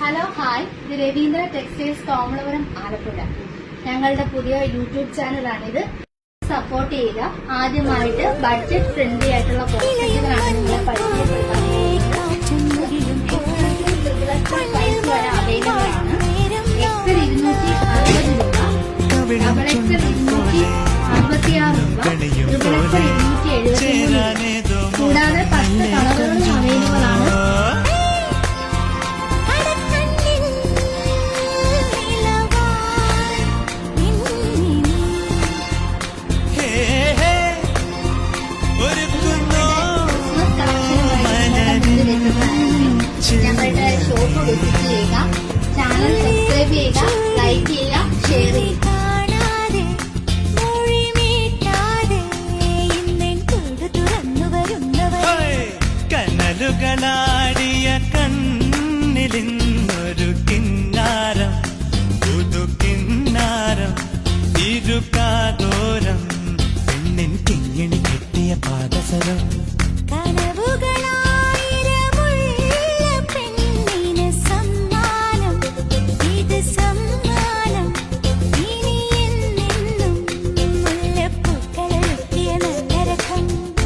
Hello hi, ഇത് Ravindra textiles Komalapuram Alappuzha. ഞങ്ങളുടെ പുതിയ യൂട്യൂബ് ചാനലാണിത്. സപ്പോർട്ട് ചെയ്യുക. ആദ്യമായിട്ട് ബഡ്ജറ്റ് ഫ്രണ്ട്ലി ആയിട്ടുള്ള കോസ്മെറ്റിക്സാണ് നിങ്ങളെ പരിചയപ്പെടുത്താൻ അവൈലബിൾ ആണ്. എക്സൽ 260 രൂപ, ഡബിൾ എക്സൽ 266 രൂപ, ട്രിപ്പിൾ എക്സൽ 273 രൂപ. കൂടാതെ 10 കളറുകളും അവൈലബിൾ ആണ്. ഞങ്ങളുടെ ഷോപ്പ് വിസിറ്റ് ചെയ്യുക, ചാനൽ സബ്സ്ക്രൈബ് ചെയ്യുക, ലൈക്ക് ചെയ്യുക, ഷെയർ ചെയ്യുക.